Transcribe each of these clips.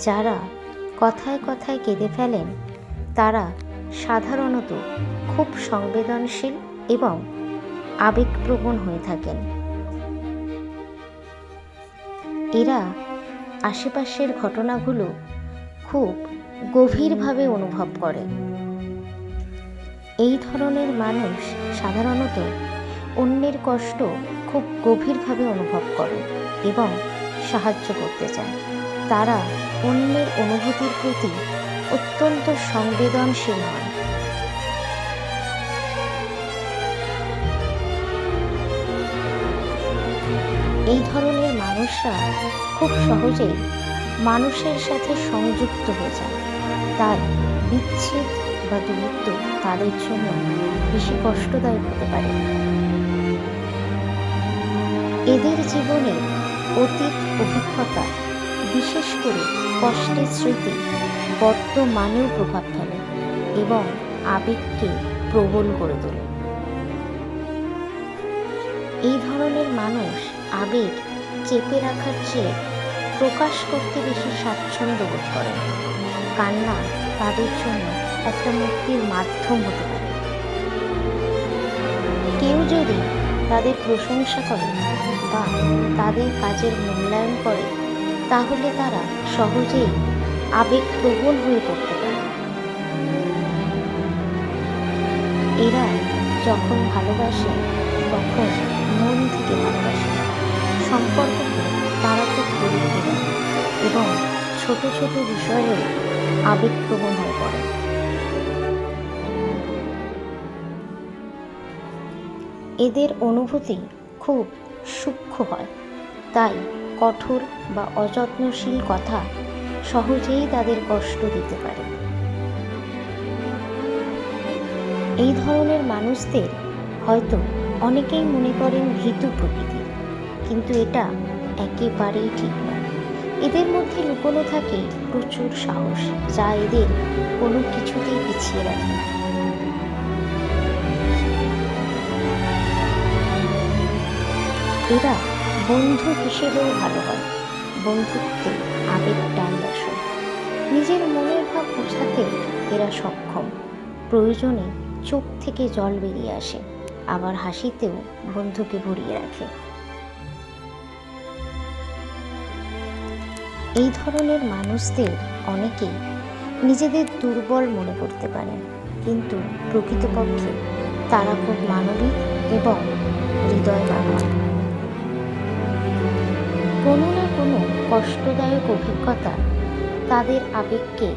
যারা কথায় কথায় কেঁদে ফেলেন তারা সাধারণত খুব সংবেদনশীল এবং আবেগপ্রবণ হয়ে থাকেন। এরা আশেপাশের ঘটনাগুলো খুব গভীরভাবে অনুভব করে। এই ধরনের মানুষ সাধারণত অন্যের কষ্ট খুব গভীরভাবে অনুভব করে এবং সাহায্য করতে চায়। তারা অন্যের অনুভূতির প্রতি অত্যন্ত সংবেদনশীল হন। এই ধরনের মানুষরা খুব সহজেই মানুষের সাথে সংযুক্ত হয়ে যায়, তাই বিচ্ছেদ বা দূরত্ব তাদের জন্য বেশি কষ্টদায়ক হতে পারে। এদের জীবনে অতীত অভিজ্ঞতা, বিশেষ করে কষ্টের স্মৃতি, বর্তমানেও প্রভাব ফেলে এবং আবেগকে প্রবল করে তোলে। এই ধরনের মানুষ আবেগ চেপে রাখার চেয়ে প্রকাশ করতে বেশি স্বাচ্ছন্দ্য বোধ করেন। কান্না তাদের জন্য একটা মুক্তির মাধ্যম হতে পারে। কেউ যদি তাদের প্রশংসা করে বা তাদের কাজের মূল্যায়ন করে তাহলে তারা সহজেই আবেগপ্রবণ হয়ে পড়তে পারে। এরা যখন ভালোবাসে তখন মন থেকে ভালোবাসে। সম্পর্ককে তারা খুব গুরুত্ব দেয় এবং ছোট ছোট বিষয়েও আবেগপ্রবণ হয়ে পড়ে। এদের অনুভূতি খুব সূক্ষ্ম হয়, তাই কঠোর বা অযত্নশীল কথা সহজেই তাদের কষ্ট দিতে পারে। এই ধরনের মানুষদের হয়তো অনেকেই মনে করেন ভীতু প্রকৃতির, কিন্তু এটা একেবারেই ঠিক নয়। এদের মধ্যে লুকোনো থাকে প্রচুর সাহস, যা এদের কোনো কিছুতেই পিছিয়ে রাখে না। এরা বন্ধু হিসেবেও ভালো হয়। বন্ধুত্বে আবেগ টান আসে। নিজের মনের ভাব বোঝাতে এরা সক্ষম। প্রয়োজনে চোখ থেকে জল বেরিয়ে আসে, আবার হাসিতেও বন্ধুকে ভরিয়ে রাখে। এই ধরনের মানুষদের অনেকেই নিজেদের দুর্বল মনে করতে পারেন, কিন্তু প্রকৃতপক্ষে তারা খুব মানবিক এবং হৃদয়বান হন। কোনো না কোনো কষ্টদায়ক অভিজ্ঞতা তাদের আবেগকে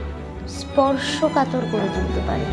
স্পর্শকাতর করে তুলতে পারে।